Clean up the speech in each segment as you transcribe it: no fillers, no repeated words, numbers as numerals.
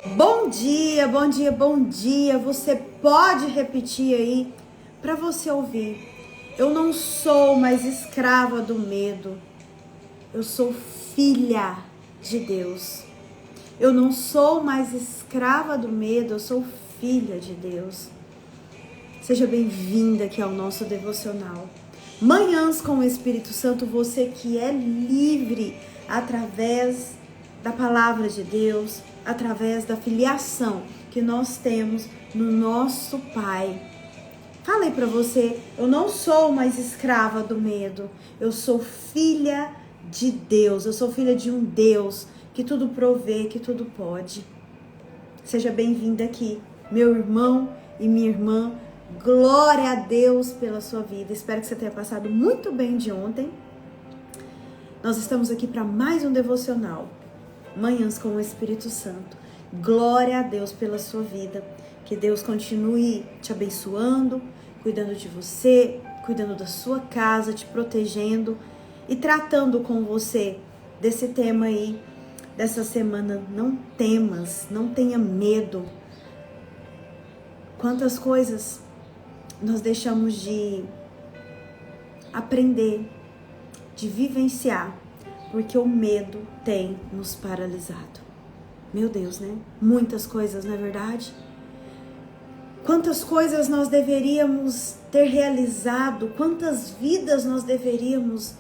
Bom dia, bom dia, bom dia. Você pode repetir aí para você ouvir. Eu não sou mais escrava do medo. Eu sou filha de Deus. Eu não sou mais escrava do medo, eu sou filha de Deus. Seja bem-vinda aqui ao nosso devocional. Manhãs com o Espírito Santo, você que é livre através da palavra de Deus, através da filiação que nós temos no nosso Pai. Falei para você, eu não sou mais escrava do medo, eu sou filha de Deus, eu sou filha de um Deus que tudo provê, que tudo pode. Seja bem-vinda aqui, meu irmão e minha irmã. Glória a Deus pela sua vida. Espero que você tenha passado muito bem de ontem. Nós estamos aqui para mais um devocional. Manhãs com o Espírito Santo. Glória a Deus pela sua vida. Que Deus continue te abençoando, cuidando de você, cuidando da sua casa, te protegendo e tratando com você desse tema aí, dessa semana. Não temas, não tenha medo. Quantas coisas nós deixamos de aprender, de vivenciar, porque o medo tem nos paralisado. Meu Deus, né? Muitas coisas, não é verdade? Quantas coisas nós deveríamos ter realizado, quantas vidas nós deveríamos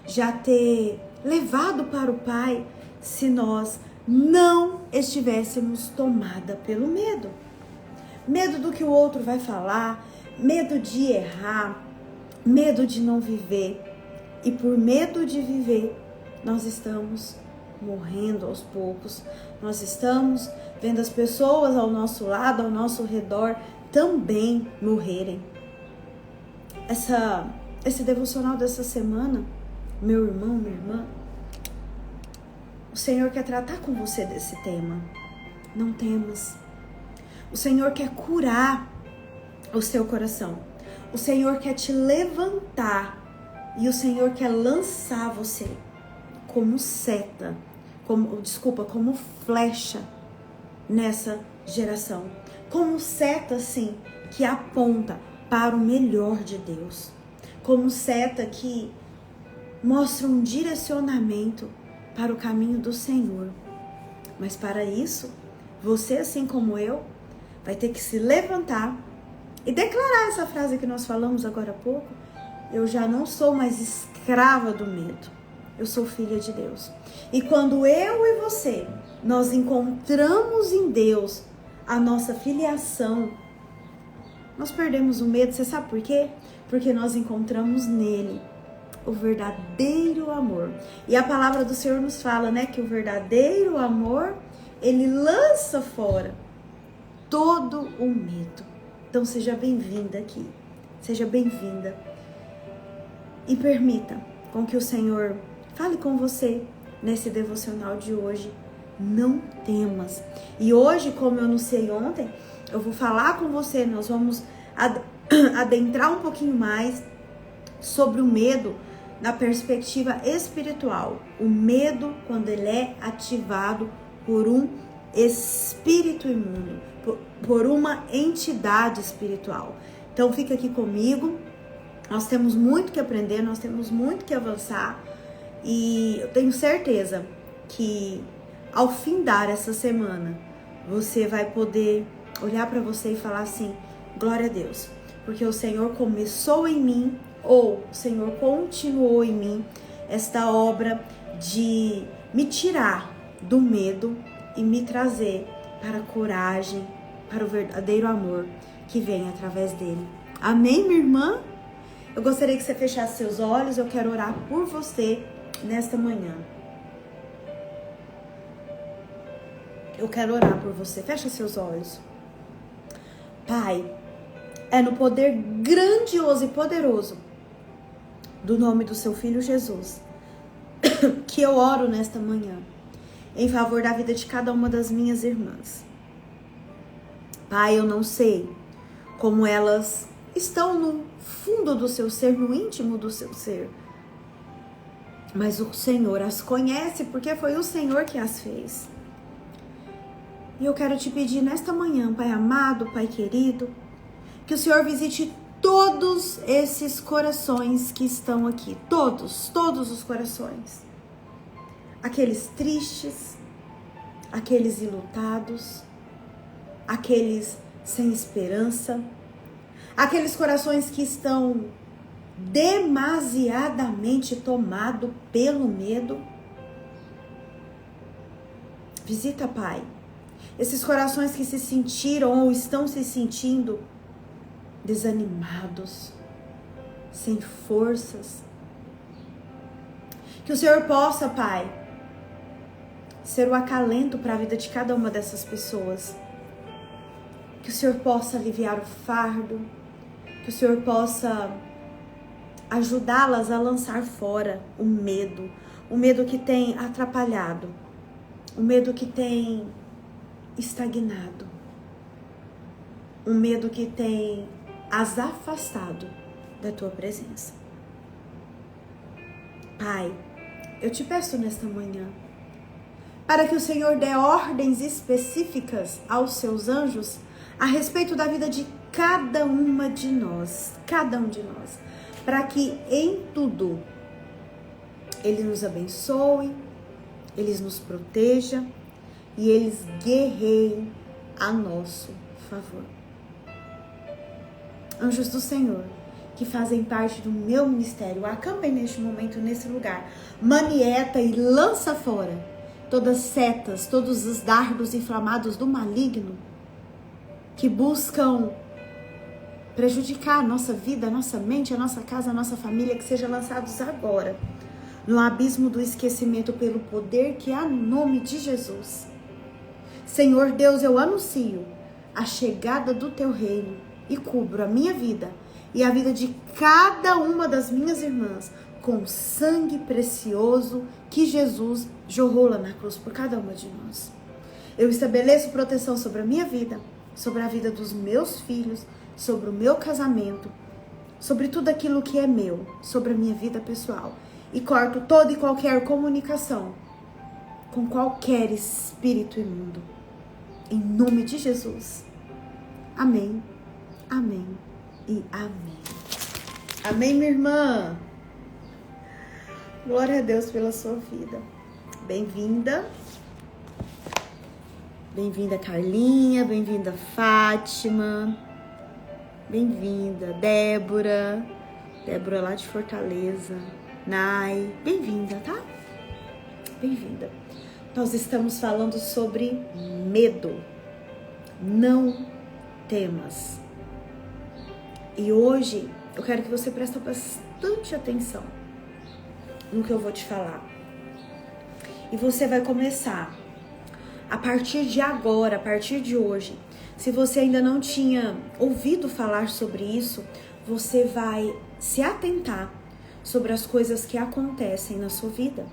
já ter levado para o Pai se nós não estivéssemos tomada pelo medo. Medo do que o outro vai falar, medo de errar, medo de não viver. E por medo de viver, nós estamos morrendo aos poucos. Nós estamos vendo as pessoas ao nosso lado, ao nosso redor, também morrerem. Esse devocional dessa semana, meu irmão, minha irmã, o Senhor quer tratar com você desse tema. Não temas. O Senhor quer curar o seu coração. O Senhor quer te levantar e o Senhor quer lançar você como seta, como flecha nessa geração. Como seta, sim, que aponta para o melhor de Deus. Como seta que mostra um direcionamento para o caminho do Senhor. Mas para isso, você, assim como eu, vai ter que se levantar e declarar essa frase que nós falamos agora há pouco. Eu já não sou mais escrava do medo. Eu sou filha de Deus. E quando eu e você, nós encontramos em Deus a nossa filiação, nós perdemos o medo. Você sabe por quê? Porque nós encontramos nele o verdadeiro amor. E a palavra do Senhor nos fala, né, que o verdadeiro amor, ele lança fora todo o medo. Então seja bem-vinda aqui. Seja bem-vinda. E permita com que o Senhor fale com você nesse devocional de hoje. Não temas. E hoje, como eu anunciei ontem, eu vou falar com você. Nós vamos adentrar um pouquinho mais sobre o medo na perspectiva espiritual. O medo, quando ele é ativado por um espírito imundo, por uma entidade espiritual. Então fica aqui comigo. Nós temos muito que aprender, nós temos muito que avançar. E eu tenho certeza que ao findar essa semana, você vai poder olhar para você e falar assim: glória a Deus, porque o Senhor começou em mim, ou o Senhor continuou em mim esta obra de me tirar do medo e me trazer para a coragem, para o verdadeiro amor que vem através dele. Amém, minha irmã? Eu gostaria que você fechasse seus olhos. Eu quero orar por você nesta manhã. Eu quero orar por você. Fecha seus olhos. Pai, é no poder grandioso e poderoso do nome do seu Filho Jesus que eu oro nesta manhã em favor da vida de cada uma das minhas irmãs. Pai, eu não sei como elas estão no fundo do seu ser, no íntimo do seu ser, mas o Senhor as conhece, porque foi o Senhor que as fez. E eu quero te pedir nesta manhã, Pai amado, Pai querido, que o Senhor visite todos esses corações que estão aqui. Todos os corações. Aqueles tristes, aqueles enlutados, aqueles sem esperança, aqueles corações que estão demasiadamente tomados pelo medo. Visita, Pai, esses corações que se sentiram ou estão se sentindo desanimados, sem forças. Que o Senhor possa, Pai, ser o acalento para a vida de cada uma dessas pessoas. Que o Senhor possa aliviar o fardo, que o Senhor possa ajudá-las a lançar fora o medo que tem atrapalhado, o medo que tem estagnado, o medo que tem as afastado da tua presença. Pai, eu te peço nesta manhã, para que o Senhor dê ordens específicas aos seus anjos a respeito da vida de cada uma de nós, para que em tudo Ele nos abençoe, Ele nos proteja e eles guerreiem a nosso favor. Anjos do Senhor, que fazem parte do meu ministério, acampem neste momento, nesse lugar, manieta e lança fora todas as setas, todos os dardos inflamados do maligno que buscam prejudicar a nossa vida, a nossa mente, a nossa casa, a nossa família, que sejam lançados agora no abismo do esquecimento pelo poder que há no nome de Jesus. Senhor Deus, eu anuncio a chegada do teu reino e cubro a minha vida e a vida de cada uma das minhas irmãs com o sangue precioso que Jesus jorrou lá na cruz por cada uma de nós. Eu estabeleço proteção sobre a minha vida, sobre a vida dos meus filhos, sobre o meu casamento, sobre tudo aquilo que é meu, sobre a minha vida pessoal. E corto toda e qualquer comunicação com qualquer espírito imundo. Em nome de Jesus. Amém, amém e amém. Amém, minha irmã. Glória a Deus pela sua vida. Bem-vinda. Bem-vinda, Carlinha. Bem-vinda, Fátima. Bem-vinda, Débora. Débora lá de Fortaleza. Nai. Bem-vinda, tá? Bem-vinda. Nós estamos falando sobre medo. Não temas. E hoje eu quero que você preste bastante atenção no que eu vou te falar. E você vai começar a partir de agora, a partir de hoje. Se você ainda não tinha ouvido falar sobre isso, você vai se atentar sobre as coisas que acontecem na sua vida.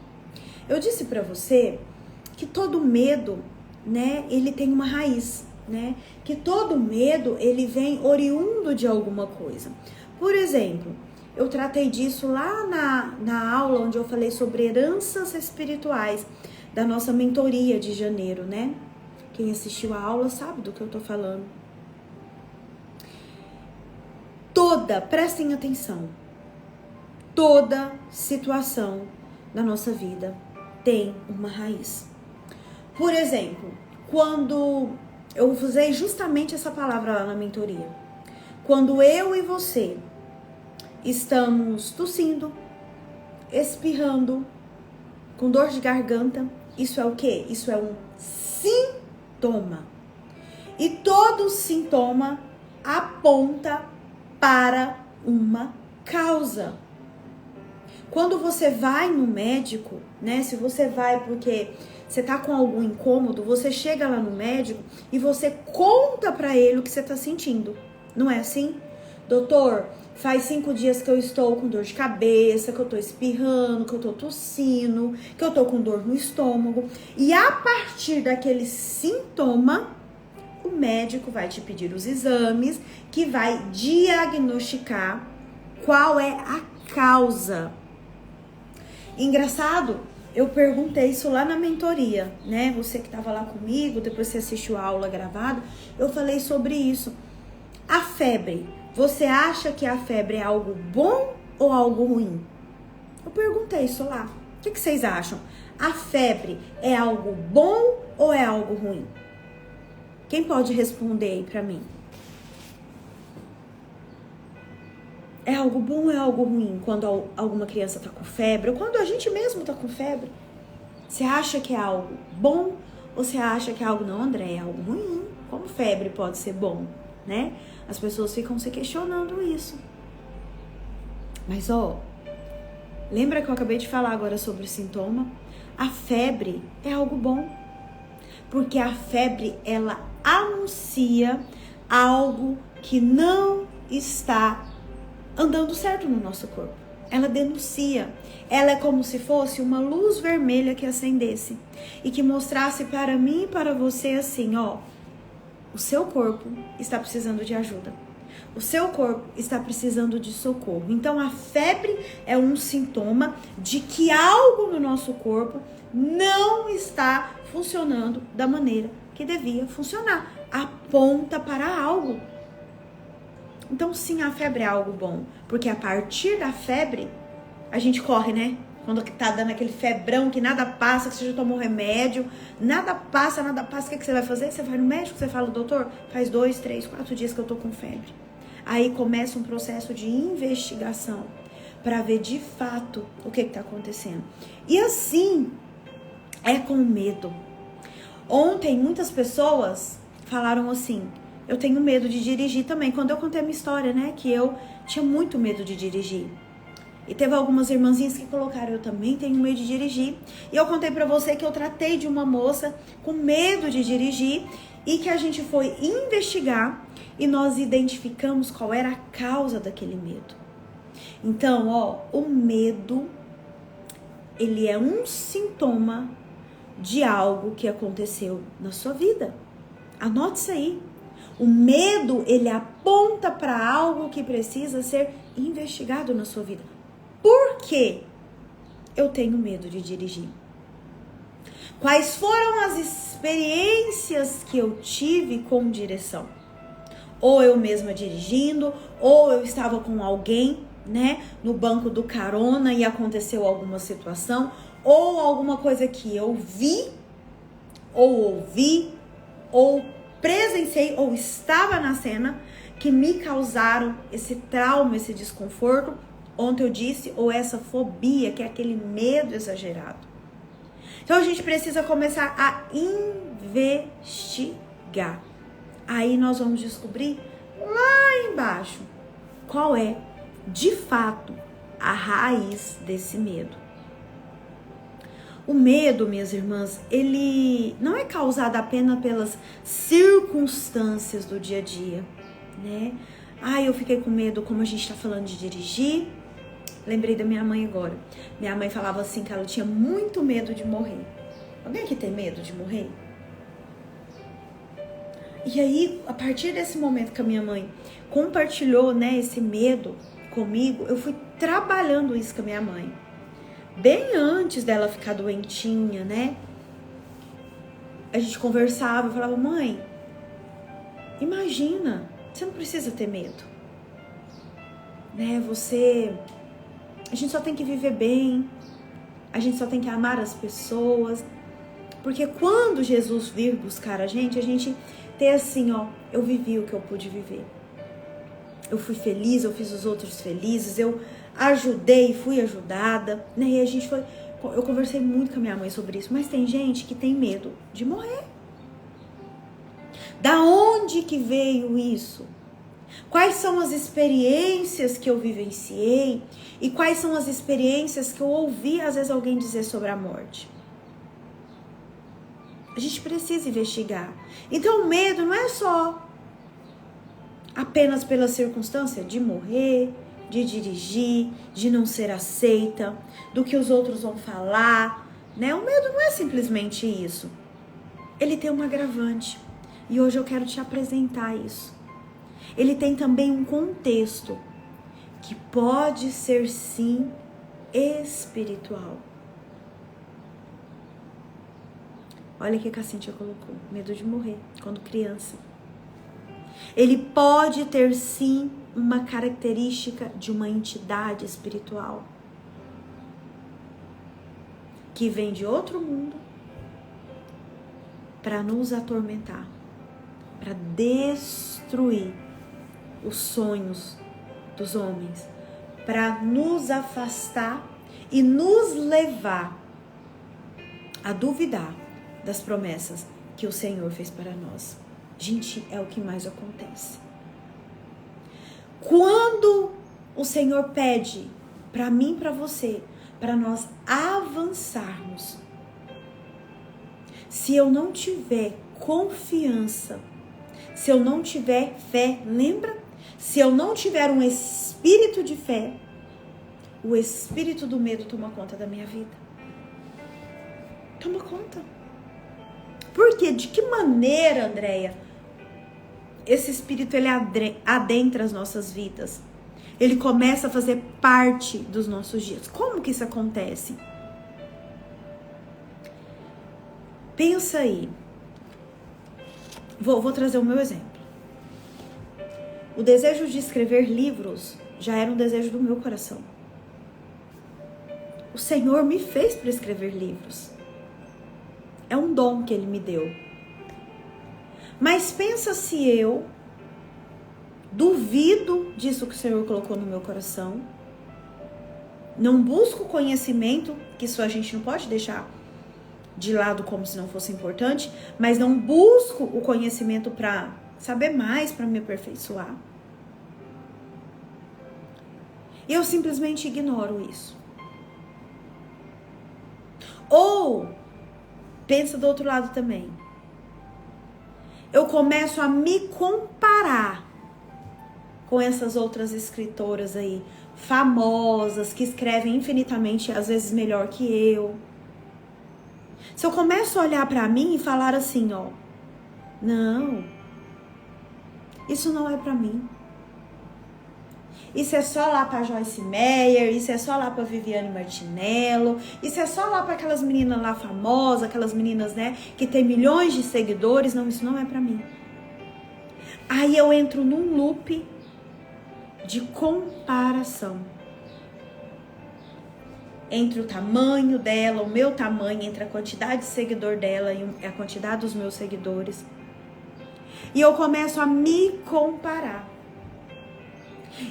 Eu disse para você que todo medo, né, ele tem uma raiz, né? Que todo medo, ele vem oriundo de alguma coisa. Por exemplo, eu tratei disso lá na aula onde eu falei sobre heranças espirituais da nossa mentoria de janeiro, né? Quem assistiu a aula sabe do que eu tô falando. Prestem atenção, toda situação da nossa vida tem uma raiz. Por exemplo, quando eu usei justamente essa palavra lá na mentoria, quando eu e você estamos tossindo, espirrando, com dor de garganta, isso é o quê? Isso é um sintoma. E todo sintoma aponta para uma causa. Quando você vai no médico, né? Se você vai porque você tá com algum incômodo, você chega lá no médico e você conta para ele o que você tá sentindo. Não é assim? Doutor, faz 5 dias que eu estou com dor de cabeça, que eu tô espirrando, que eu tô tossindo, que eu tô com dor no estômago. E a partir daquele sintoma, o médico vai te pedir os exames que vai diagnosticar qual é a causa. Engraçado eu perguntei isso lá na mentoria, né? Você que estava lá comigo, depois você assistiu a aula gravada, eu falei sobre isso. A febre, você acha que a febre é algo bom ou algo ruim? Eu perguntei isso lá. O que vocês acham? A febre é algo bom ou é algo ruim? Quem pode responder aí pra mim? É algo bom ou é algo ruim quando alguma criança tá com febre? Ou quando a gente mesmo tá com febre? Você acha que é algo bom ou você acha que é algo... Não, André, é algo ruim. Como febre pode ser bom, né? As pessoas ficam se questionando isso. Mas, lembra que eu acabei de falar agora sobre o sintoma? A febre é algo bom. Porque a febre, ela anuncia algo que não está andando certo no nosso corpo. Ela denuncia. Ela é como se fosse uma luz vermelha que acendesse e que mostrasse para mim e para você assim, o seu corpo está precisando de ajuda. O seu corpo está precisando de socorro. Então a febre é um sintoma de que algo no nosso corpo não está funcionando da maneira que devia funcionar. Aponta para algo. Então sim, a febre é algo bom, porque a partir da febre, a gente corre, né? Quando tá dando aquele febrão que nada passa, que você já tomou remédio, nada passa, o que você vai fazer? Você vai no médico, você fala, doutor, faz 2, 3, 4 dias que eu tô com febre. Aí começa um processo de investigação para ver de fato o que tá acontecendo. E assim é com medo. Ontem muitas pessoas falaram assim, eu tenho medo de dirigir também. Quando eu contei a minha história, né, que eu tinha muito medo de dirigir. E teve algumas irmãzinhas que colocaram, eu também tenho medo de dirigir. E eu contei pra você que eu tratei de uma moça com medo de dirigir e que a gente foi investigar e nós identificamos qual era a causa daquele medo. Então, o medo, ele é um sintoma de algo que aconteceu na sua vida. Anote isso aí. O medo, ele aponta para algo que precisa ser investigado na sua vida. Por que eu tenho medo de dirigir? Quais foram as experiências que eu tive com direção? Ou eu mesma dirigindo, ou eu estava com alguém, né, no banco do carona e aconteceu alguma situação, ou alguma coisa que eu vi, ou ouvi, ou presenciei, ou estava na cena, que me causaram esse trauma, esse desconforto. Ontem eu disse, ou essa fobia, que é aquele medo exagerado. Então a gente precisa começar a investigar. Aí nós vamos descobrir lá embaixo qual é, de fato, a raiz desse medo. O medo, minhas irmãs, ele não é causado apenas pelas circunstâncias do dia a dia, né? Eu fiquei com medo, como a gente está falando de dirigir. Lembrei da minha mãe agora. Minha mãe falava assim que ela tinha muito medo de morrer. Alguém aqui tem medo de morrer? E aí, a partir desse momento que a minha mãe compartilhou, né, esse medo comigo, eu fui trabalhando isso com a minha mãe. Bem antes dela ficar doentinha, né? A gente conversava, eu falava, mãe, imagina, você não precisa ter medo. Né? A gente só tem que viver bem, a gente só tem que amar as pessoas. Porque quando Jesus vir buscar a gente ter assim, eu vivi o que eu pude viver. Eu fui feliz, eu fiz os outros felizes, eu ajudei, fui ajudada, né? E eu conversei muito com a minha mãe sobre isso, mas tem gente que tem medo de morrer. Da onde que veio isso? Quais são as experiências que eu vivenciei e quais são as experiências que eu ouvi às vezes alguém dizer sobre a morte? A gente precisa investigar. Então o medo não é só apenas pela circunstância de morrer, de dirigir, de não ser aceita, do que os outros vão falar, né? O medo não é simplesmente isso. Ele tem um agravante. E hoje eu quero te apresentar isso. Ele tem também um contexto que pode ser sim espiritual. Olha o que a Cíntia colocou. Medo de morrer quando criança. Ele pode ter sim uma característica de uma entidade espiritual que vem de outro mundo para nos atormentar, para destruir os sonhos dos homens, para nos afastar e nos levar a duvidar das promessas que o Senhor fez para nós. Gente, é o que mais acontece. Quando o Senhor pede para mim e para você, para nós avançarmos, se eu não tiver confiança, se eu não tiver fé, lembra? Se eu não tiver um espírito de fé, o espírito do medo toma conta da minha vida. Toma conta. Por quê? De que maneira, Andréia, esse espírito ele adentra as nossas vidas? Ele começa a fazer parte dos nossos dias. Como que isso acontece? Pensa aí. Vou trazer o meu exemplo. O desejo de escrever livros já era um desejo do meu coração. O Senhor me fez para escrever livros. É um dom que Ele me deu. Mas pensa se eu duvido disso que o Senhor colocou no meu coração, não busco conhecimento, que isso a gente não pode deixar de lado como se não fosse importante, mas não busco o conhecimento para saber mais, para me aperfeiçoar. E eu simplesmente ignoro isso. Ou, pensa do outro lado também. Eu começo a me comparar com essas outras escritoras aí, famosas, que escrevem infinitamente, às vezes melhor que eu. Se eu começo a olhar pra mim e falar assim, ó, não, isso não é pra mim. Isso é só lá pra Joyce Meyer, isso é só lá pra Viviane Martinello, isso é só lá pra aquelas meninas lá famosas, aquelas meninas, né, que tem milhões de seguidores. Não, isso não é pra mim. Aí eu entro num loop de comparação entre o tamanho dela, o meu tamanho, entre a quantidade de seguidor dela e a quantidade dos meus seguidores. E eu começo a me comparar.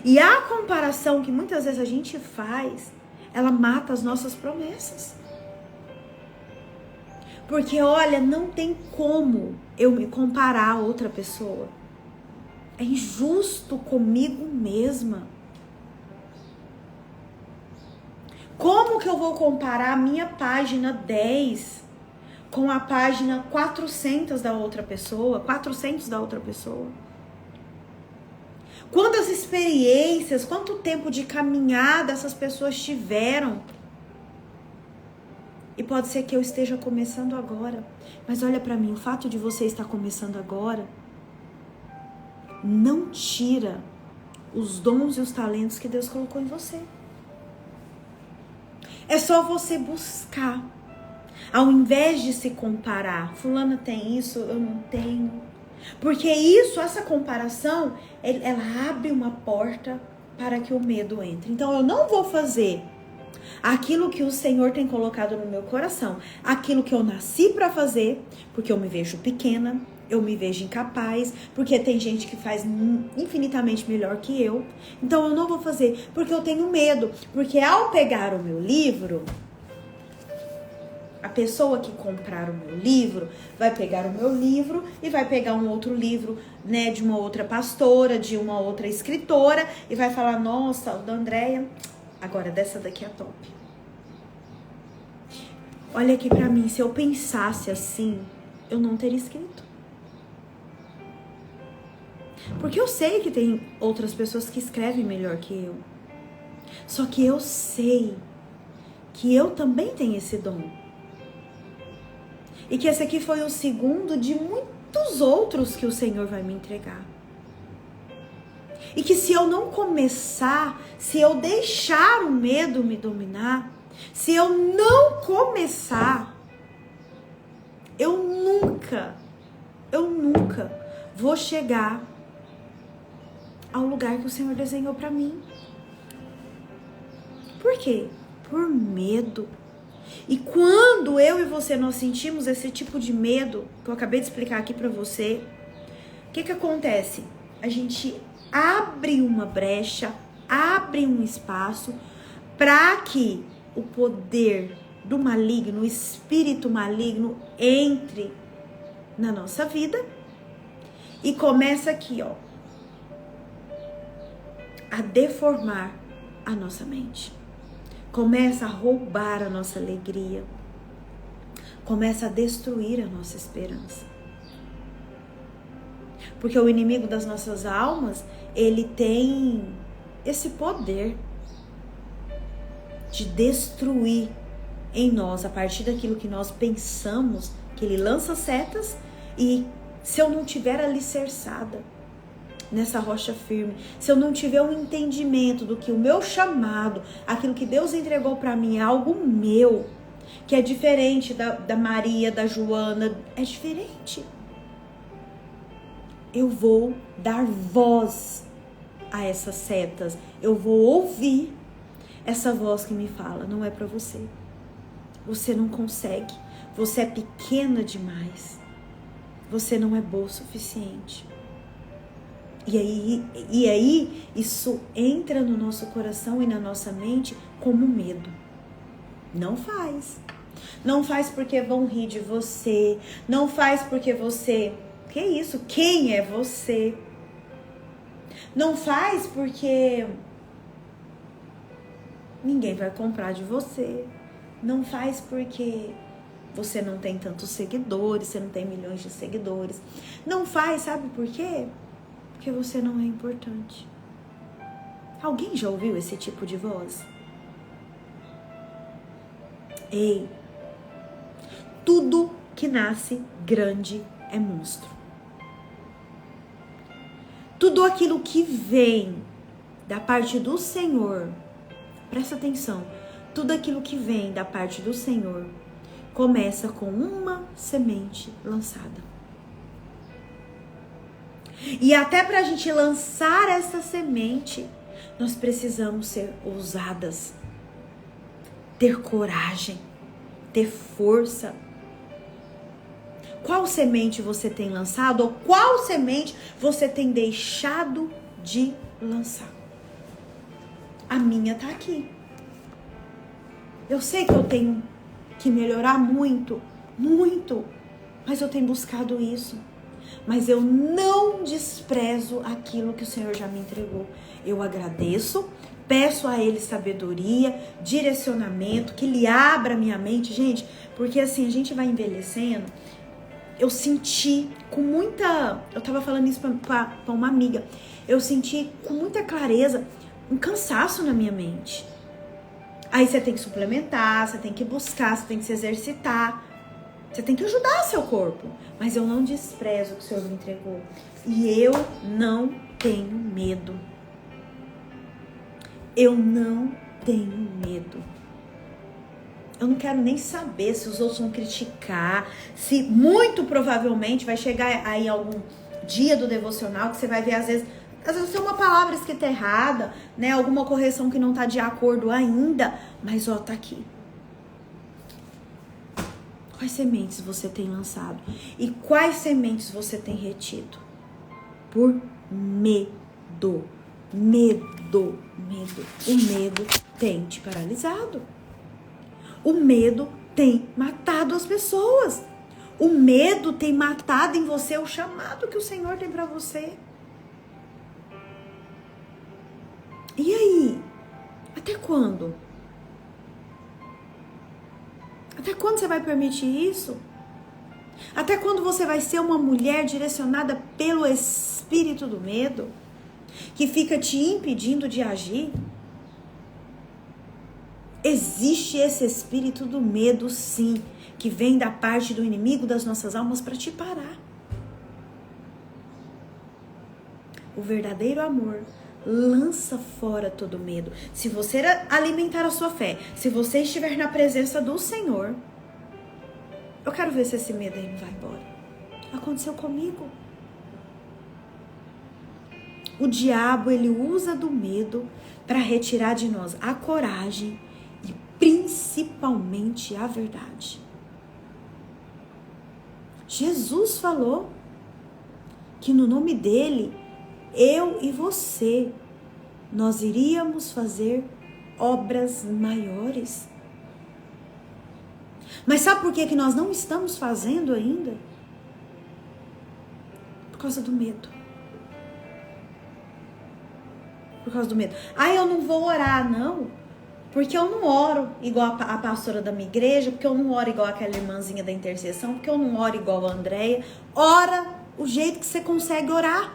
E a comparação que muitas vezes a gente faz, ela mata as nossas promessas. Porque, olha, não tem como eu me comparar a outra pessoa. É injusto comigo mesma. Como que eu vou comparar a minha página 10 com a página 400 da outra pessoa? 400 da outra pessoa. Quantas experiências, quanto tempo de caminhada essas pessoas tiveram? E pode ser que eu esteja começando agora. Mas olha pra mim, o fato de você estar começando agora não tira os dons e os talentos que Deus colocou em você. É só você buscar. Ao invés de se comparar, fulana tem isso, eu não tenho. Porque isso, essa comparação, ela abre uma porta para que o medo entre. Então eu não vou fazer aquilo que o Senhor tem colocado no meu coração, aquilo que eu nasci para fazer, porque eu me vejo pequena, eu me vejo incapaz, porque tem gente que faz infinitamente melhor que eu. Então eu não vou fazer, porque eu tenho medo. Porque ao pegar o meu livro, a pessoa que comprar o meu livro vai pegar o meu livro e vai pegar um outro livro, né, de uma outra pastora, de uma outra escritora, e vai falar, nossa, o da Andréia, agora dessa daqui é top. Olha aqui pra mim, se eu pensasse assim, eu não teria escrito. Porque eu sei que tem outras pessoas que escrevem melhor que eu. Só que eu sei que eu também tenho esse dom. E que esse aqui foi o segundo de muitos outros que o Senhor vai me entregar. E que se eu não começar, se eu deixar o medo me dominar, se eu não começar, eu nunca vou chegar ao lugar que o Senhor desenhou para mim. Por quê? Por medo. E quando eu e você nós sentimos esse tipo de medo, que eu acabei de explicar aqui para você, o que acontece? A gente abre uma brecha, abre um espaço para que o poder do maligno, o espírito maligno entre na nossa vida e começa aqui, ó, a deformar a nossa mente. Começa a roubar a nossa alegria. Começa a destruir a nossa esperança. Porque o inimigo das nossas almas, ele tem esse poder de destruir em nós, a partir daquilo que nós pensamos, que ele lança setas e se eu não tiver alicerçada nessa rocha firme, se eu não tiver um entendimento do que o meu chamado, aquilo que Deus entregou para mim é algo meu, que é diferente da Maria, da Joana, é diferente. Eu vou dar voz a essas setas, eu vou ouvir essa voz que me fala, não é para você. Você não consegue, você é pequena demais, você não é boa o suficiente. E aí, isso entra no nosso coração e na nossa mente como medo. Não faz. Não faz porque vão rir de você. Não faz porque você... Que isso? Quem é você? Não faz porque ninguém vai comprar de você. Não faz porque você não tem tantos seguidores, você não tem milhões de seguidores. Não faz, sabe por quê? Porque você não é importante. Alguém já ouviu esse tipo de voz? Ei, tudo que nasce grande é monstro. Tudo aquilo que vem da parte do Senhor, presta atenção, tudo aquilo que vem da parte do Senhor começa com uma semente lançada. E até para a gente lançar essa semente, nós precisamos ser ousadas, ter coragem, ter força. Qual semente você tem lançado ou qual semente você tem deixado de lançar? A minha tá aqui. Eu sei que eu tenho que melhorar muito, mas eu tenho buscado isso. Mas eu não desprezo aquilo que o Senhor já me entregou. Eu agradeço, peço a Ele sabedoria, direcionamento, que Ele abra minha mente, gente, porque assim, a gente vai envelhecendo. Eu senti com muita... Eu tava falando isso pra uma amiga. Eu senti com muita clareza um cansaço na minha mente. Aí você tem que suplementar, você tem que buscar, você tem que se exercitar. Você tem que ajudar seu corpo. Mas eu não desprezo o que o Senhor me entregou. E eu não tenho medo. Eu não tenho medo. Eu não quero nem saber se os outros vão criticar. Se muito provavelmente vai chegar aí algum dia do devocional que você vai ver às vezes tem uma palavra escrita errada, né? Alguma correção que não tá de acordo ainda. Mas ó, tá aqui. Quais sementes você tem lançado? E quais sementes você tem retido? Por medo. Medo. O medo tem te paralisado. O medo tem matado as pessoas. O medo tem matado em você o chamado que o Senhor tem para você. E aí? Até quando? Até quando você vai permitir isso? Até quando você vai ser uma mulher direcionada pelo espírito do medo, que fica te impedindo de agir? Existe esse espírito do medo, sim, que vem da parte do inimigo das nossas almas para te parar. O verdadeiro amor lança fora todo medo. Se você alimentar a sua fé, se você estiver na presença do Senhor, eu quero ver se esse medo aí não vai embora. Aconteceu comigo. O diabo, ele usa do medo para retirar de nós a coragem e principalmente a verdade. Jesus falou que no nome dele, eu e você, nós iríamos fazer obras maiores. Mas sabe por que nós não estamos fazendo ainda? Por causa do medo. Por causa do medo. Eu não vou orar, não. Porque eu não oro igual a pastora da minha igreja, porque eu não oro igual aquela irmãzinha da intercessão, porque eu não oro igual a Andréia. Ora o jeito que você consegue orar.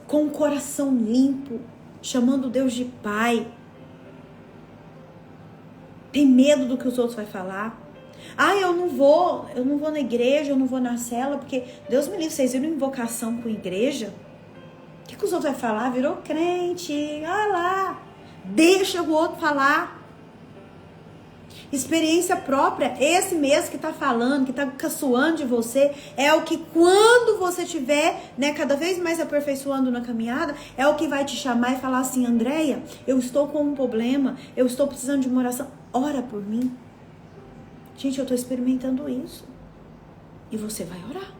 Com o coração limpo, chamando Deus de Pai. Tem medo do que os outros vão falar. Eu não vou na igreja, eu não vou na cela, porque Deus me livre, vocês viram invocação com igreja? O que os outros vão falar? Virou crente, olha lá. Deixa o outro falar. Experiência própria, esse mesmo que tá falando, que tá caçoando de você, é o que quando você tiver, cada vez mais aperfeiçoando na caminhada, é o que vai te chamar e falar assim: Andréia, eu estou com um problema, eu estou precisando de uma oração, ora por mim. Gente, eu tô experimentando isso. E você vai orar.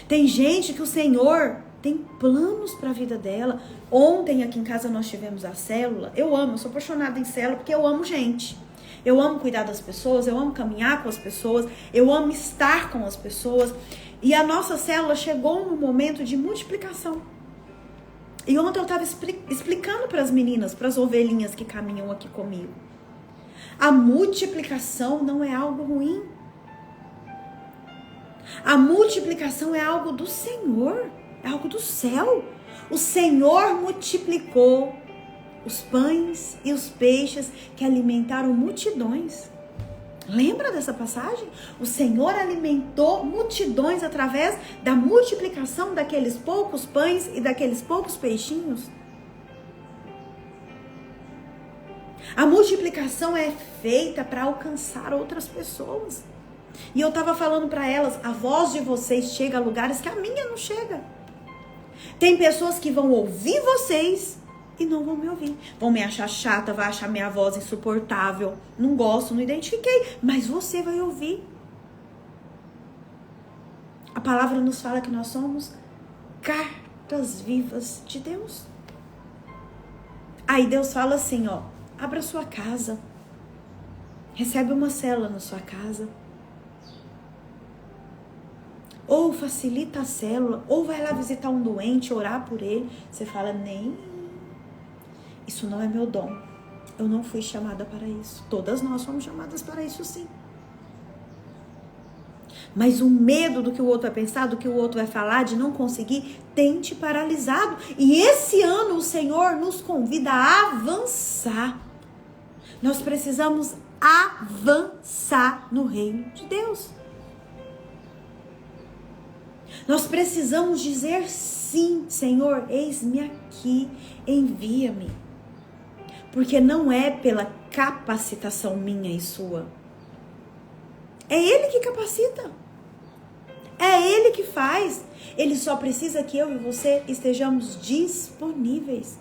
Tem gente que o Senhor tem planos para a vida dela. Ontem aqui em casa nós tivemos a célula. Eu sou apaixonada em célula porque eu amo gente. Eu amo cuidar das pessoas, eu amo caminhar com as pessoas, eu amo estar com as pessoas. E a nossa célula chegou num momento de multiplicação. E ontem eu estava explicando para as meninas, para as ovelhinhas que caminham aqui comigo. A multiplicação não é algo ruim. A multiplicação é algo do Senhor, é algo do céu. O Senhor multiplicou os pães e os peixes que alimentaram multidões. Lembra dessa passagem? O Senhor alimentou multidões através da multiplicação daqueles poucos pães e daqueles poucos peixinhos. A multiplicação é feita para alcançar outras pessoas. E eu estava falando para elas, a voz de vocês chega a lugares que a minha não chega. Tem pessoas que vão ouvir vocês e não vão me ouvir. Vão me achar chata, vai achar minha voz insuportável. Não gosto, não identifiquei. Mas você vai ouvir. A palavra nos fala que nós somos cartas vivas de Deus. Aí Deus fala assim, abra sua casa. Recebe uma célula na sua casa. Ou facilita a célula, ou vai lá visitar um doente, orar por ele. Você fala, isso não é meu dom. Eu não fui chamada para isso. Todas nós fomos chamadas para isso, sim. Mas o medo do que o outro vai pensar, do que o outro vai falar, de não conseguir, tem te paralisado. E esse ano o Senhor nos convida a avançar. Nós precisamos avançar no reino de Deus. Nós precisamos dizer sim, Senhor, eis-me aqui, envia-me. Porque não é pela capacitação minha e sua. É Ele que capacita. É Ele que faz. Ele só precisa que eu e você estejamos disponíveis.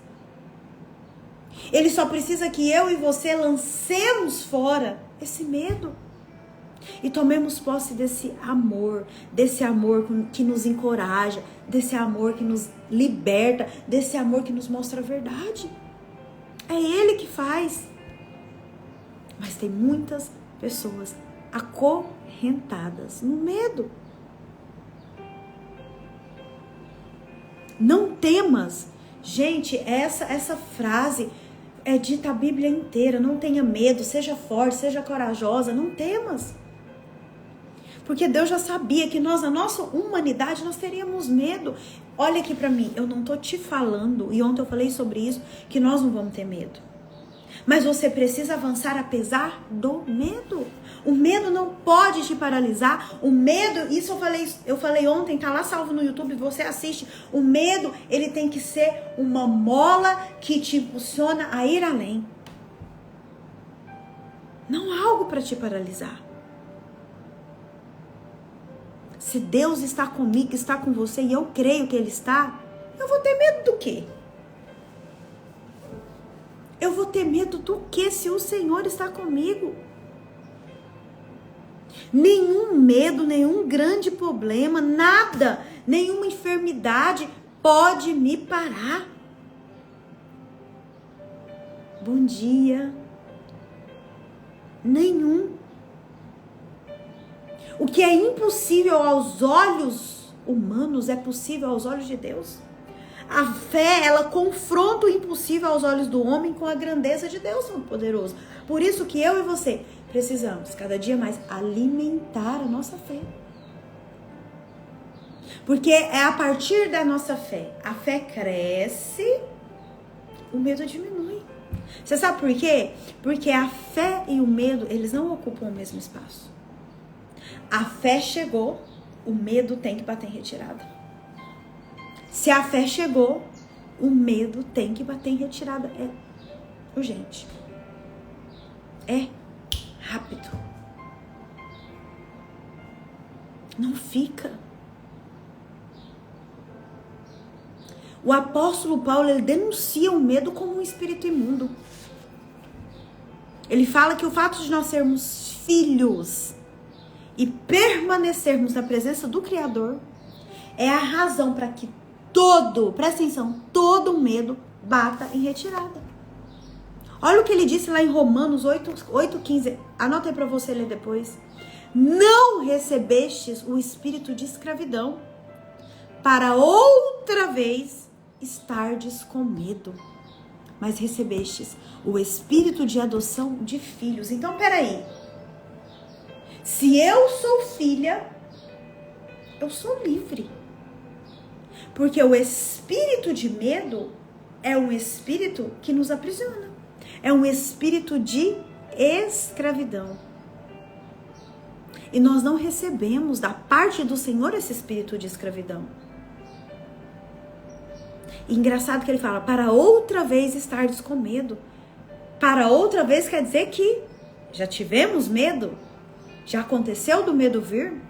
Ele só precisa que eu e você lancemos fora esse medo. E tomemos posse desse amor que nos encoraja, desse amor que nos liberta, desse amor que nos mostra a verdade. É Ele que faz. Mas tem muitas pessoas acorrentadas no medo. Não temas. Gente, essa frase é dita a Bíblia inteira. Não tenha medo, seja forte, seja corajosa, não temas. Porque Deus já sabia que nós, na nossa humanidade, nós teríamos medo. Olha aqui pra mim, eu não tô te falando, e ontem eu falei sobre isso, que nós não vamos ter medo. Mas você precisa avançar apesar do medo. O medo não pode te paralisar. O medo, isso eu falei ontem, tá lá salvo no YouTube, você assiste. O medo, ele tem que ser uma mola que te impulsiona a ir além. Não algo para te paralisar. Se Deus está comigo, está com você, e eu creio que Ele está, eu vou ter medo do quê? Eu vou ter medo do quê se o Senhor está comigo? Nenhum medo, nenhum grande problema, nada, nenhuma enfermidade pode me parar. Bom dia. Nenhum. O que é impossível aos olhos humanos é possível aos olhos de Deus. A fé, ela confronta o impossível aos olhos do homem com a grandeza de Deus Todo-Poderoso. Por isso que eu e você precisamos, cada dia mais, alimentar a nossa fé. Porque é a partir da nossa fé, a fé cresce, o medo diminui. Você sabe por quê? Porque a fé e o medo, eles não ocupam o mesmo espaço. A fé chegou, o medo tem que bater em retirada. Se a fé chegou, o medo tem que bater em retirada. É urgente. É rápido. Não fica. O apóstolo Paulo, ele denuncia o medo como um espírito imundo. Ele fala que o fato de nós sermos filhos e permanecermos na presença do Criador é a razão para que presta atenção, todo medo bata em retirada. Olha o que ele disse lá em Romanos 8:15. Anota aí para você ler depois. Não recebestes o espírito de escravidão para outra vez estardes com medo, mas recebestes o espírito de adoção de filhos. Então, peraí. Se eu sou filha, eu sou livre. Porque o espírito de medo é um espírito que nos aprisiona. É um espírito de escravidão. E nós não recebemos da parte do Senhor esse espírito de escravidão. E engraçado que ele fala, para outra vez estardes com medo. Para outra vez quer dizer que já tivemos medo. Já aconteceu do medo vir.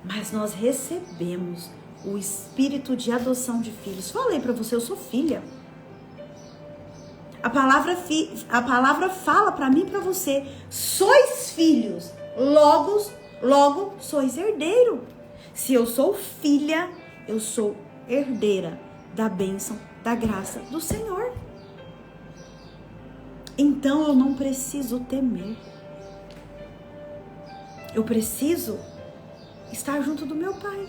Mas nós recebemos o espírito de adoção de filhos. Falei para você, eu sou filha. A palavra fala para mim e para você, sois filhos, logo sois herdeiro. Se eu sou filha, eu sou herdeira da bênção, da graça do Senhor. Então eu não preciso temer. Eu preciso estar junto do meu Pai.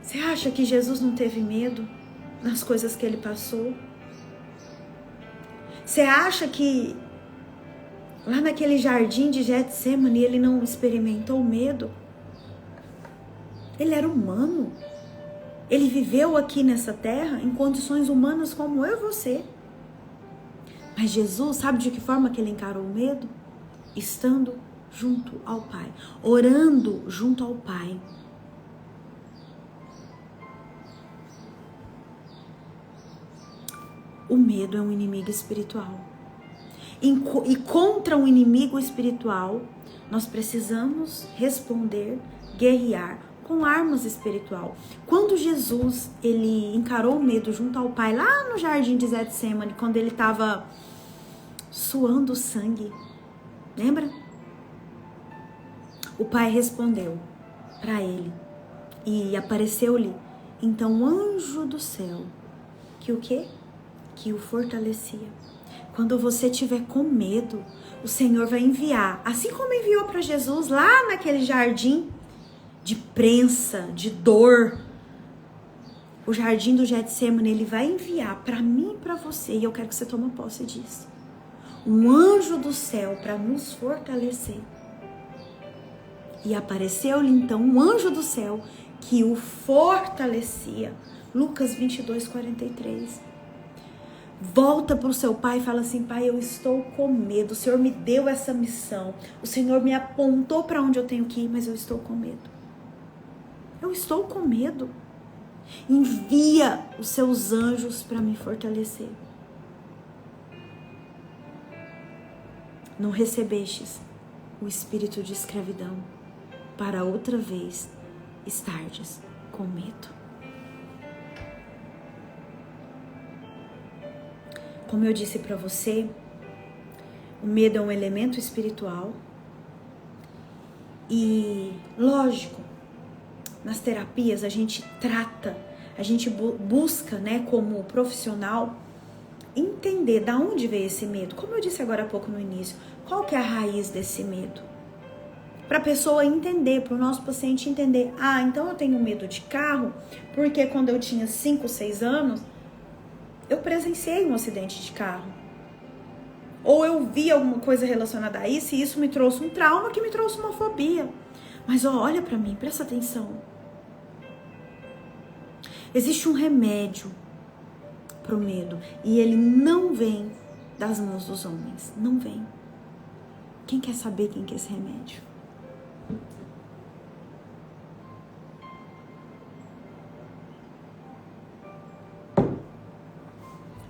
Você acha que Jesus não teve medo nas coisas que ele passou? Você acha que lá naquele jardim de Getsemane ele não experimentou medo? Ele era humano. Ele viveu aqui nessa terra em condições humanas como eu e você. Mas Jesus, sabe de que forma que ele encarou o medo? Estando junto ao Pai, orando junto ao Pai. O medo é um inimigo espiritual. E contra um inimigo espiritual, nós precisamos responder, guerrear com armas espiritual. Quando Jesus ele encarou o medo junto ao Pai, lá no jardim de Getsemane, quando ele estava suando sangue, lembra? O Pai respondeu para ele e apareceu-lhe então um anjo do céu, que o quê? Que o fortalecia. Quando você tiver com medo, o Senhor vai enviar, assim como enviou para Jesus lá naquele jardim de prensa, de dor, o jardim do Getsemane, ele vai enviar para mim e para você, e eu quero que você tome posse disso, um anjo do céu para nos fortalecer. E apareceu-lhe então um anjo do céu que o fortalecia. Lucas 22:43. Volta para o seu pai e fala assim: Pai, eu estou com medo, o Senhor me deu essa missão, o Senhor me apontou para onde eu tenho que ir, mas eu estou com medo. Eu estou com medo. Envia os seus anjos para me fortalecer. não recebestes o espírito de escravidão, para outra vez estardes com medo. Como eu disse para você, o medo é um elemento espiritual e, lógico, nas terapias a gente trata, a gente busca, né, como profissional, entender de onde veio esse medo. Como eu disse agora há pouco no início, qual que é a raiz desse medo? Para a pessoa entender, para o nosso paciente entender, então eu tenho medo de carro, porque quando eu tinha 5, 6 anos, eu presenciei um acidente de carro. Ou eu vi alguma coisa relacionada a isso e isso me trouxe um trauma que me trouxe uma fobia. Mas olha para mim, presta atenção. Existe um remédio para o medo e ele não vem das mãos dos homens, não vem. Quem quer saber quem que é esse remédio?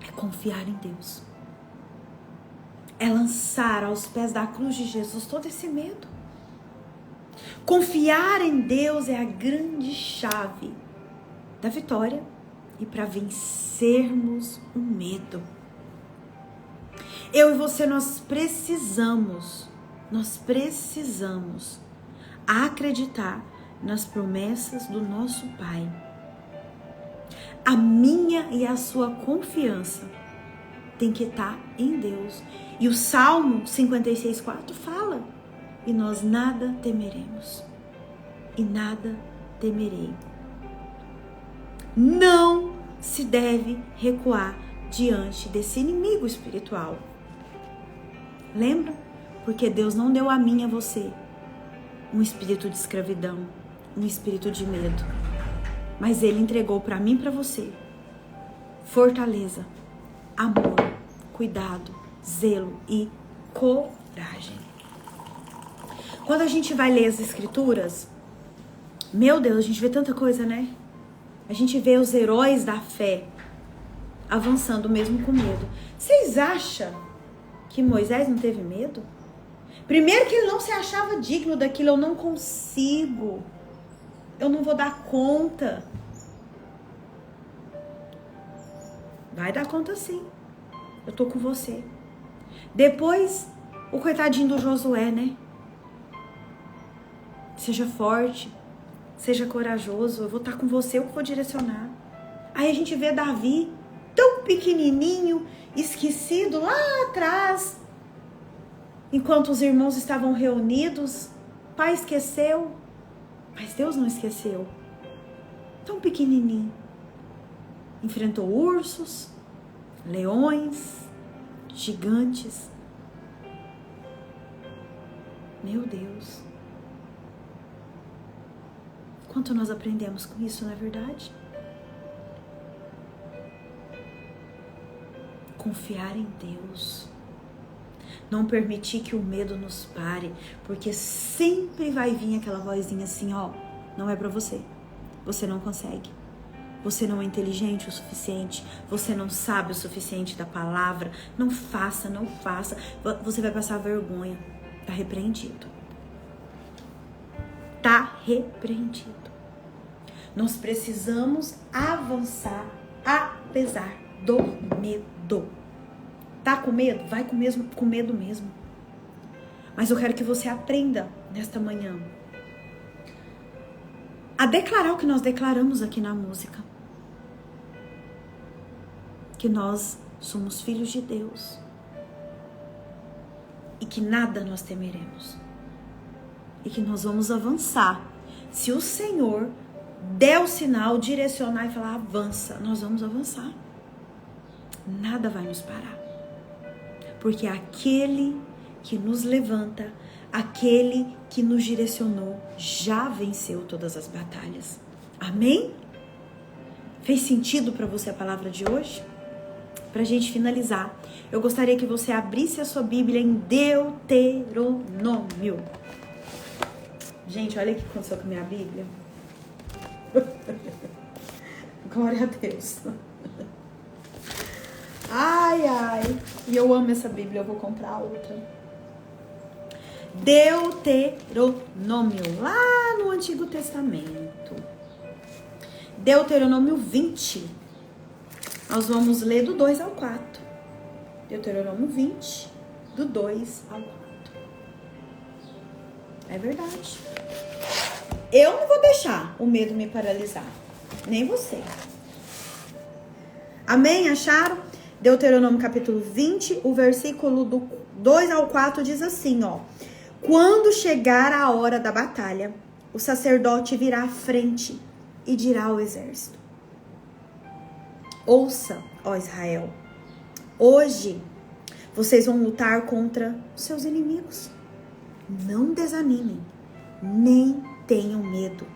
É confiar em Deus. É lançar aos pés da cruz de Jesus todo esse medo. Confiar em Deus é a grande chave da vitória e para vencermos o medo. Eu e você, nós precisamos acreditar nas promessas do nosso Pai. A minha e a sua confiança tem que estar em Deus. E o Salmo 56,4 fala: e nós nada temeremos, e nada temerei. Não se deve recuar diante desse inimigo espiritual. Lembra? Porque Deus não deu a mim e a você um espírito de escravidão, um espírito de medo. Mas Ele entregou para mim e para você fortaleza, amor, cuidado, zelo e coragem. Quando a gente vai ler as escrituras, meu Deus, a gente vê tanta coisa, né? A gente vê os heróis da fé avançando mesmo com medo. Vocês acham que Moisés não teve medo? Primeiro que ele não se achava digno daquilo. Eu não consigo. Eu não vou dar conta. Vai dar conta sim. Eu tô com você. Depois, o coitadinho do Josué, né? Seja forte. Seja corajoso. Eu vou estar com você, eu que vou direcionar. Aí a gente vê Davi, tão pequenininho, esquecido lá atrás. Enquanto os irmãos estavam reunidos, o pai esqueceu. Mas Deus não esqueceu. Tão pequenininho. Enfrentou ursos, leões, gigantes. Meu Deus. Quanto nós aprendemos com isso, não é verdade? Confiar em Deus. Não permitir que o medo nos pare, porque sempre vai vir aquela vozinha assim, não é pra você. Você não consegue. Você não é inteligente o suficiente. Você não sabe o suficiente da palavra. Não faça, não faça. Você vai passar vergonha. Tá repreendido. Tá repreendido. Nós precisamos avançar apesar do medo. Tá com medo? Vai com medo mesmo. Mas eu quero que você aprenda nesta manhã a declarar o que nós declaramos aqui na música. Que nós somos filhos de Deus. E que nada nós temeremos. E que nós vamos avançar. Se o Senhor der o sinal, direcionar e falar avança, nós vamos avançar. Nada vai nos parar. Porque aquele que nos levanta, aquele que nos direcionou, já venceu todas as batalhas. Amém? Fez sentido para você a palavra de hoje? Para a gente finalizar, eu gostaria que você abrisse a sua Bíblia em Deuteronômio. Gente, olha o que aconteceu com a minha Bíblia. Glória a Deus. Ai, ai. E eu amo essa Bíblia, eu vou comprar outra. Deuteronômio, lá no Antigo Testamento. Deuteronômio 20. Nós vamos ler do 2 ao 4. Deuteronômio 20, do 2 ao 4. É verdade. Eu não vou deixar o medo me paralisar. Nem você. Amém? Acharam? Deuteronômio capítulo 20, o versículo do 2 ao 4 diz assim, ó. Quando chegar a hora da batalha, o sacerdote virá à frente e dirá ao exército: ouça, ó Israel, hoje vocês vão lutar contra seus inimigos. Não desanimem, nem tenham medo.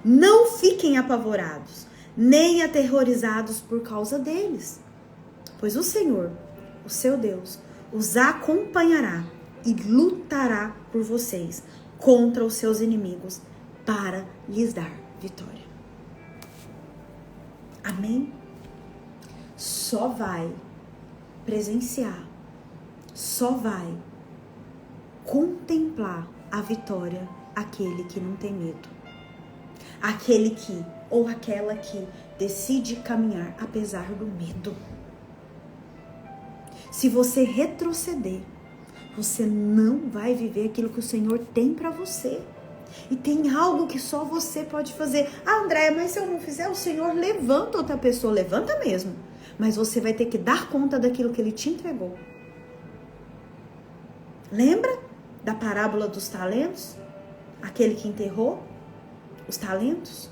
Não fiquem apavorados, nem aterrorizados por causa deles. Pois o Senhor, o seu Deus, os acompanhará e lutará por vocês contra os seus inimigos para lhes dar vitória. Amém? Só vai presenciar, só vai contemplar a vitória aquele que não tem medo. Aquele que, ou aquela que decide caminhar apesar do medo. Se você retroceder, você não vai viver aquilo que o Senhor tem para você. E tem algo que só você pode fazer. Ah, Andréia, mas se eu não fizer, o Senhor levanta outra pessoa. Levanta mesmo. Mas você vai ter que dar conta daquilo que Ele te entregou. Lembra da parábola dos talentos? Aquele que enterrou os talentos?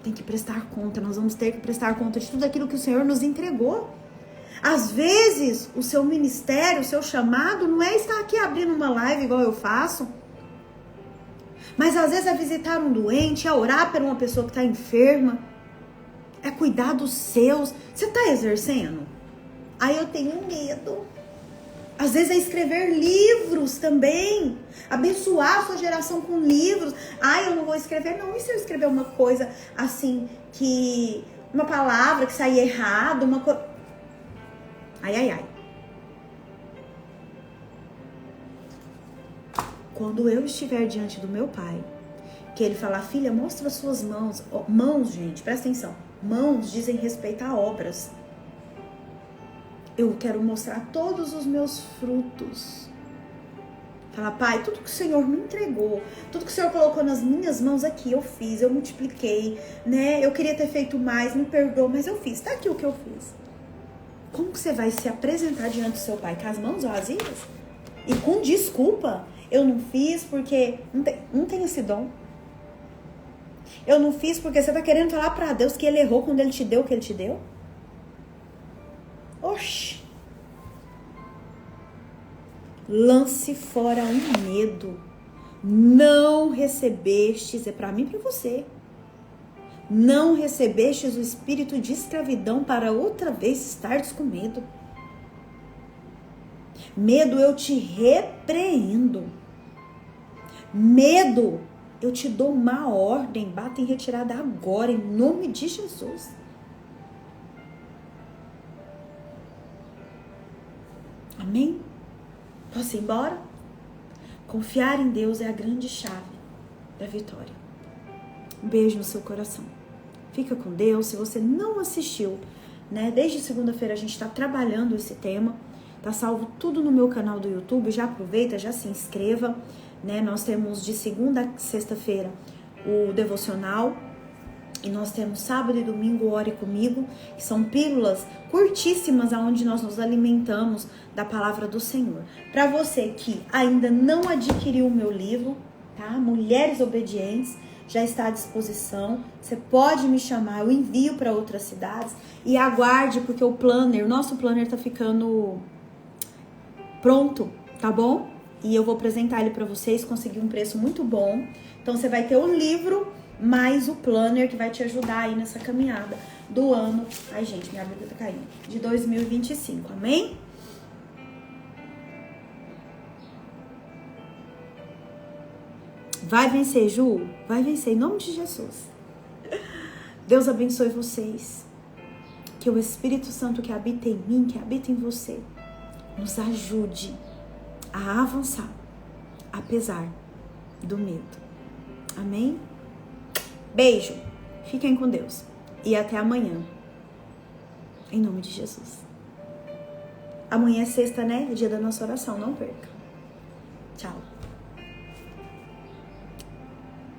Tem que prestar conta. Nós vamos ter que prestar conta de tudo aquilo que o Senhor nos entregou. Às vezes, o seu ministério, o seu chamado não é estar aqui abrindo uma live igual eu faço. Mas às vezes é visitar um doente, é orar por uma pessoa que está enferma. É cuidar dos seus. Você está exercendo? Aí eu tenho medo. Às vezes é escrever livros também. Abençoar a sua geração com livros. Ah, eu não vou escrever. Não, e se eu escrever uma coisa assim, que... uma palavra que sair errado, uma coisa... Ai, ai, ai. Quando eu estiver diante do meu pai, que ele falar, filha, mostra as suas mãos. Mãos, gente, presta atenção. Mãos dizem respeito a obras. Eu quero mostrar todos os meus frutos. Falar, pai, tudo que o Senhor me entregou, tudo que o Senhor colocou nas minhas mãos aqui, eu fiz, eu multipliquei, né? Eu queria ter feito mais, me perdoa, mas eu fiz. Tá aqui o que eu fiz. Como que você vai se apresentar diante do seu pai? Com as mãos vazias? E com desculpa? Eu não fiz porque não tem esse dom. Eu não fiz porque você tá querendo falar para Deus que Ele errou quando Ele te deu o que Ele te deu? Oxi. Lance fora o medo. Não recebestes, é para mim e para você. Não recebestes o espírito de escravidão para outra vez estardes com medo. Medo, eu te repreendo. Medo, eu te dou uma ordem. Bata em retirada agora, em nome de Jesus. Amém? Posso ir embora? Confiar em Deus é a grande chave da vitória. Um beijo no seu coração. Fica com Deus. Se você não assistiu, né? Desde segunda-feira a gente está trabalhando esse tema. Tá salvo tudo no meu canal do YouTube. Já aproveita, já se inscreva, né? Nós temos de segunda a sexta-feira o devocional. E nós temos sábado e domingo Ore Comigo, que são pílulas curtíssimas onde nós nos alimentamos da palavra do Senhor. Para você que ainda não adquiriu o meu livro, tá? Mulheres Obedientes, já está à disposição. Você pode me chamar, eu envio para outras cidades. E aguarde, porque o nosso planner tá ficando pronto, tá bom? E eu vou apresentar ele para vocês, consegui um preço muito bom. Então você vai ter o livro mais o planner que vai te ajudar aí nessa caminhada do ano. Ai, gente, minha Bíblia tá caindo. De 2025, amém? Vai vencer, Ju? Vai vencer, em nome de Jesus. Deus abençoe vocês. Que o Espírito Santo que habita em mim, que habita em você, nos ajude a avançar, apesar do medo. Amém? Beijo. Fiquem com Deus. E até amanhã. Em nome de Jesus. Amanhã é sexta, né? É dia da nossa oração. Não perca. Tchau.